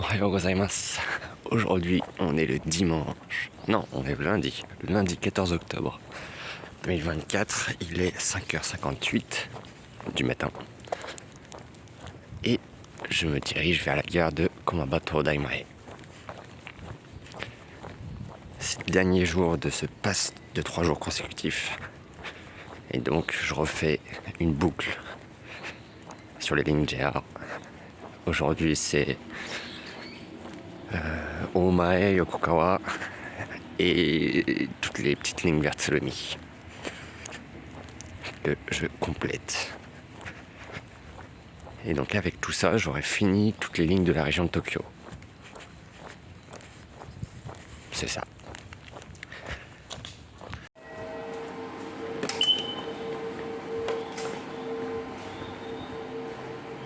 Ohayo gozaimasu. Aujourd'hui, on est le dimanche. Non, on est le lundi. Le lundi 14 octobre 2024. Il est 5h58 du matin. Et je me dirige vers la gare de Kumabato Daimae. C'est le dernier jour de ce pass de 3 jours consécutifs. Et donc, je refais une boucle sur les lignes JR. Aujourd'hui, c'est Omae, Yokogawa et toutes les petites lignes vers Tsurumi que je complète. Et donc avec tout ça, j'aurai fini toutes les lignes de la région de Tokyo. C'est ça.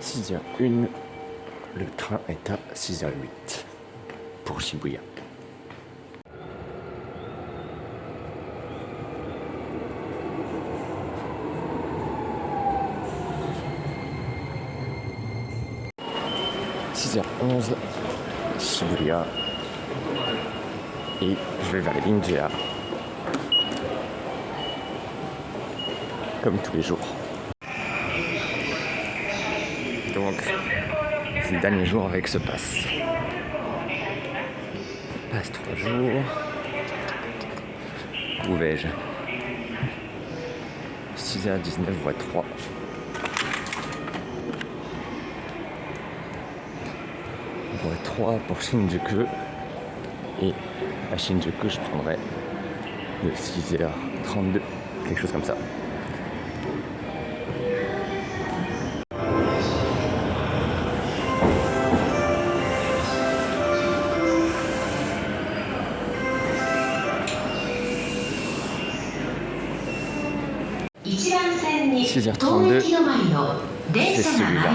« 6h01, le train est à 6h08 pour Shibuya. » « 6h11, Shibuya. » Et je vais vers les lignes JR. Comme tous les jours. Donc, c'est le dernier jour avec ce pass. Passe 3 jours. Où vais-je? 6h19, voie 3. Voie 3 pour Shinjuku. Et à Shinjuku, je prendrai le 6h32, quelque chose comme ça. « 6h32, c'est celui-là.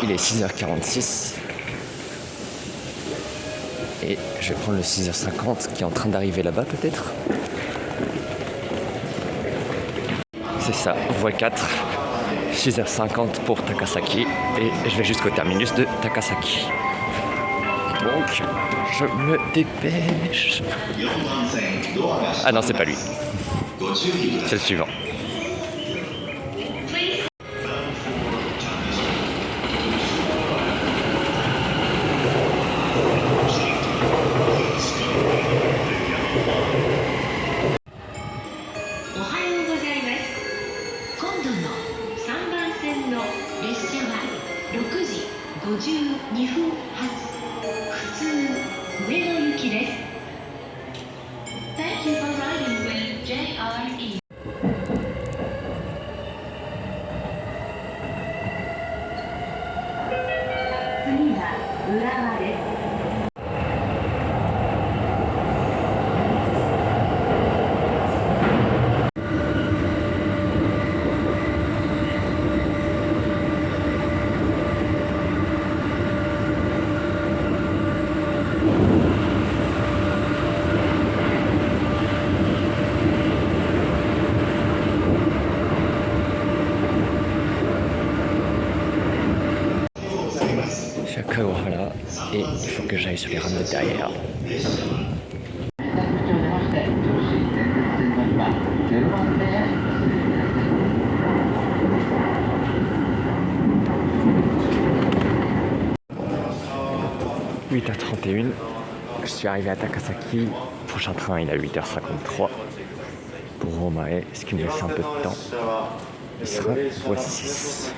Il est 6h46 et je vais prendre le 6h50 qui est en train d'arriver là-bas peut-être. C'est ça, voie 4, 6h50 pour Takasaki et je vais jusqu'au terminus de Takasaki. Donc je me dépêche. Ah non, c'est pas lui. C'est le suivant. Thank you for riding with JRE. Je suis à Kawahara et il faut que j'aille sur les rames de derrière. « 8h31, je suis arrivé à Takasaki. Prochain train, il est à 8h53 pour Omae, ce qui me laisse un peu de temps. Il sera voie 6.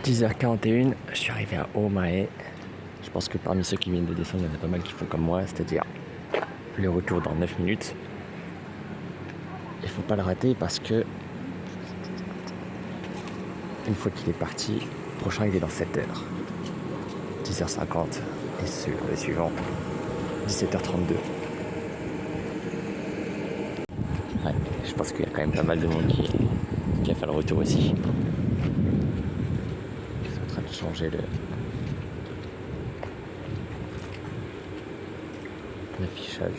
10h41, je suis arrivé à Omae. Je pense que parmi ceux qui viennent de descendre, il y en a pas mal qui font comme moi, c'est-à-dire le retour dans 9 minutes. Il faut pas le rater parce que une fois qu'il est parti, le prochain il est dans 7h. 10h50 et le suivant 17h32. Ouais, je pense qu'il y a quand même pas mal de monde qui a fait le retour aussi. Ils sont en train de changer l'affichage.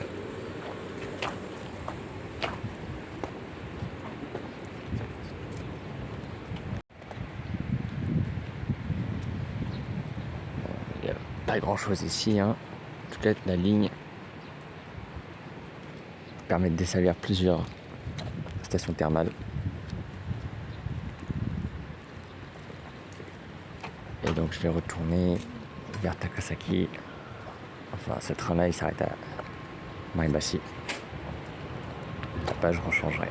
Il n'y a pas grand chose ici, hein. En tout cas, la ligne permet de desservir plusieurs stations thermales. Et donc je vais retourner vers Takasaki. Enfin, ce train-là, il s'arrête à Maebashi. Après, je rechangerai.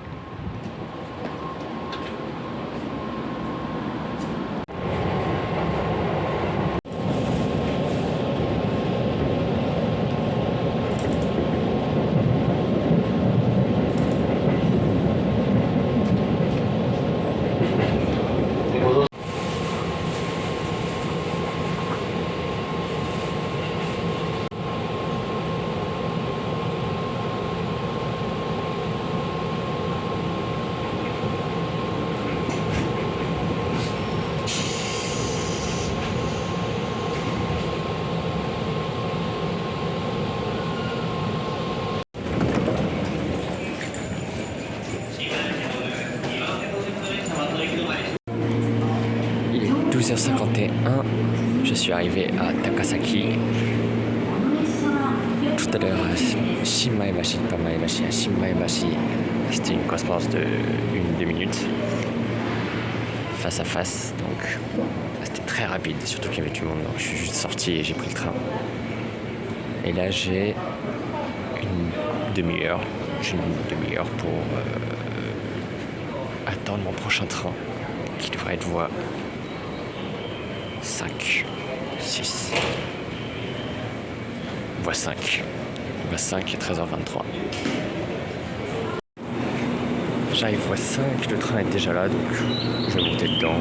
Il est 12h51, je suis arrivé à Takasaki. Tout à l'heure à Shinmaebashi, pas Maebashi, à Shinmaebashi, c'était une correspondance de 1-2 minutes, face à face, donc c'était très rapide, surtout qu'il y avait du monde, donc je suis juste sorti et j'ai pris le train. Et là j'ai une demi-heure pour attendre mon prochain train, qui devrait être voie 5, 6, voie 5. Voie 5 et 13h23. J'arrive voie 5, le train est déjà là, donc je vais monter dedans.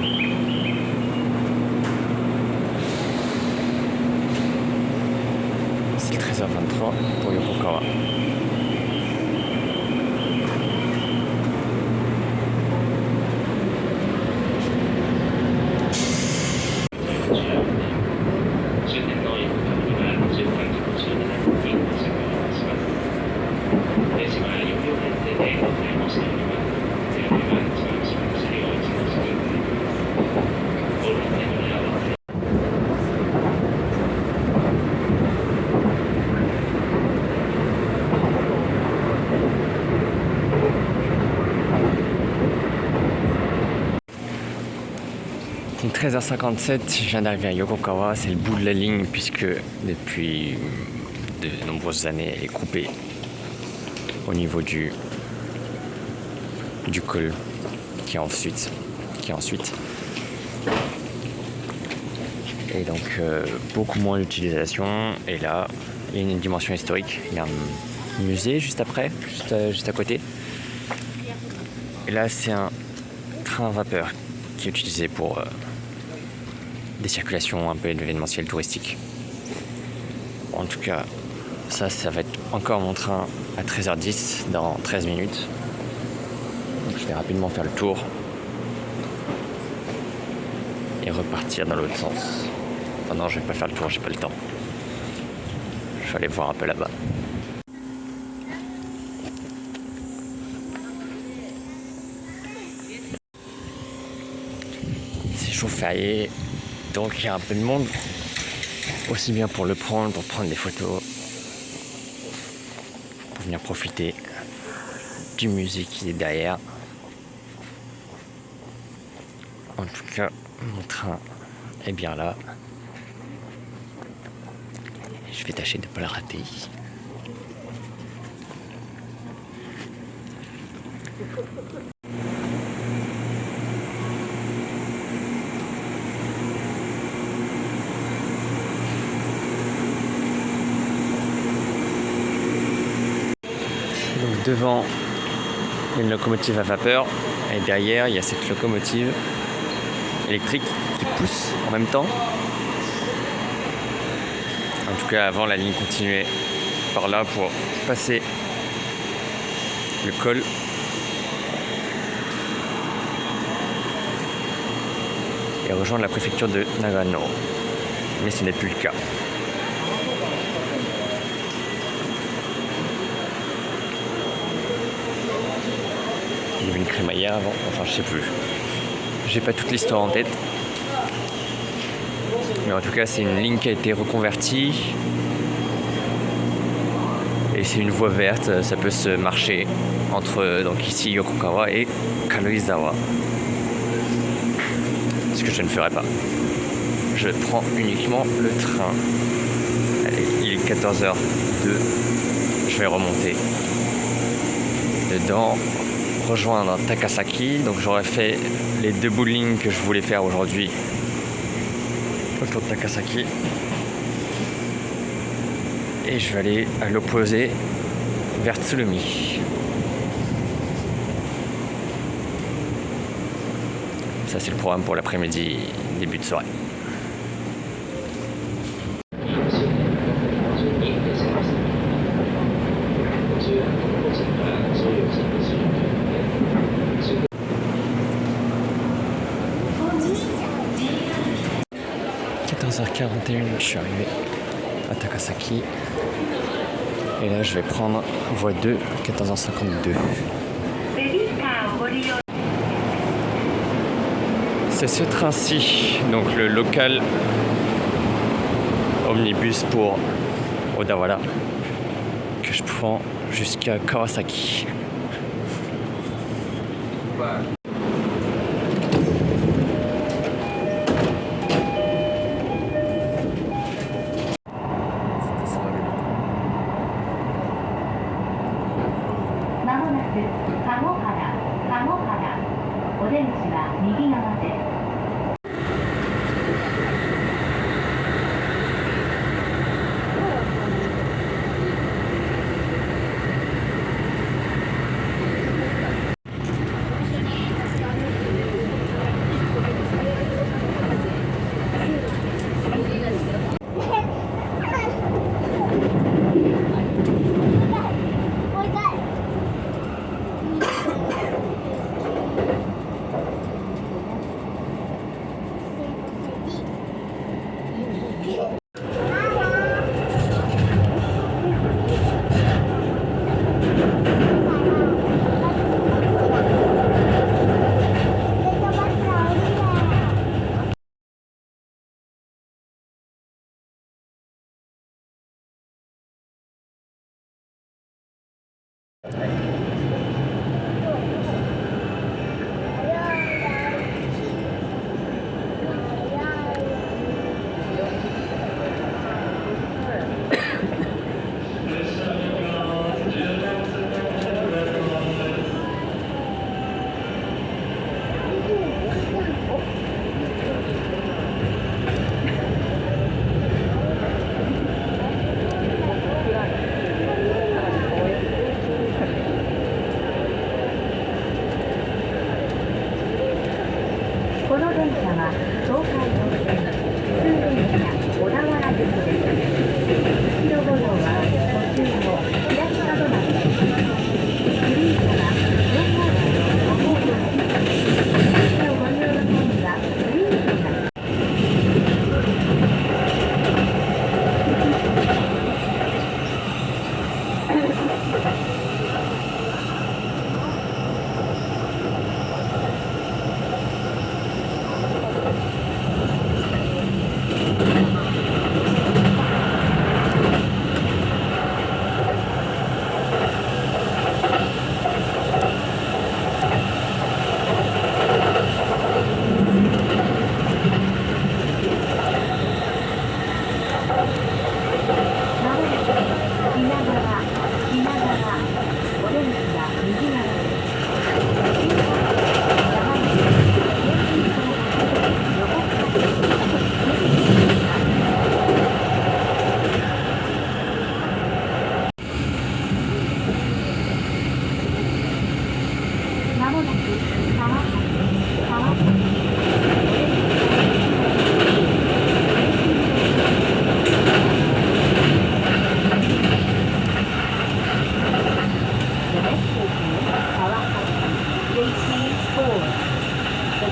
C'est 13h23 pour Yokogawa. Il est 13h57, je viens d'arriver à Yokogawa, c'est le bout de la ligne puisque depuis de nombreuses années elle est coupée au niveau du col qui est ensuite. Et donc beaucoup moins d'utilisation. Et là, il y a une dimension historique. Il y a un musée juste après, juste à côté. Et là, c'est un train à vapeur qui est utilisé pour des circulations un peu événementielles touristiques. En tout cas, ça va être encore mon train à 13h10 dans 13 minutes. Donc je vais rapidement faire le tour et repartir dans l'autre sens. Enfin non, je vais pas faire le tour, j'ai pas le temps. Je vais aller voir un peu là-bas. C'est jour férié, donc il y a un peu de monde. Aussi bien pour le prendre, pour prendre des photos, pour venir profiter du musée qui est derrière. En tout cas, mon train est bien là. Je vais tâcher de ne pas le rater. Donc devant, il y a une locomotive à vapeur et derrière, il y a cette locomotive électrique qui pousse en même temps. En tout cas, avant, la ligne continuait par là pour passer le col. Et rejoindre la préfecture de Nagano. Mais ce n'est plus le cas. Il y avait une crémaillère avant, enfin je sais plus. J'ai pas toute l'histoire en tête. Mais en tout cas, c'est une ligne qui a été reconvertie. Et c'est une voie verte, ça peut se marcher entre donc ici Yokogawa et Karuizawa. Ce que je ne ferai pas. Je prends uniquement le train. Allez, il est 14h02. Je vais remonter dedans, rejoindre Takasaki. Donc j'aurais fait les 2 bouts de ligne que je voulais faire aujourd'hui autour de Takasaki. Et je vais aller à l'opposé vers Tsurumi. Ça c'est le programme pour l'après-midi, début de soirée. – 14h41, je suis arrivé à Takasaki. Et là, je vais prendre voie 2, 14h52. C'est ce train-ci, donc le local omnibus pour Odawara, que je prends jusqu'à Kawasaki.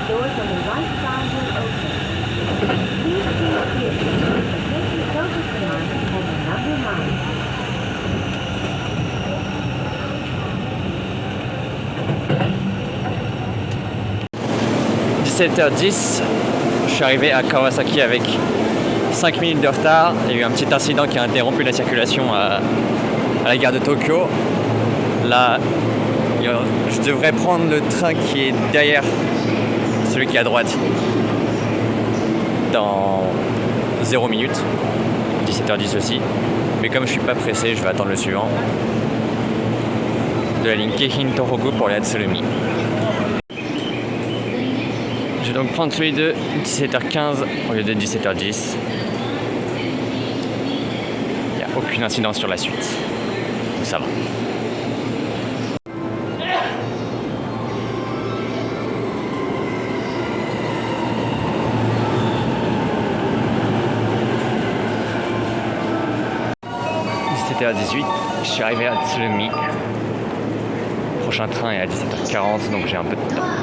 doors on the right side will open. Please stay clear. The focus line has a number 9. 17h10, je suis arrivé à Kawasaki avec 5 minutes de retard. Il y a eu un petit incident qui a interrompu la circulation à la gare de Tokyo. Là, je devrais prendre le train qui est derrière celui qui est à droite dans 0 minutes, 17h10 aussi. Mais comme je suis pas pressé, je vais attendre le suivant de la ligne Keihin Tohoku pour aller à Tsurumi. Je vais donc prendre celui de 17h15 au lieu de 17h10. Il n'y a aucune incidence sur la suite. Donc ça va. À 18, je suis arrivé à Tsurumi. Prochain train est à 17h40, donc j'ai un peu de temps.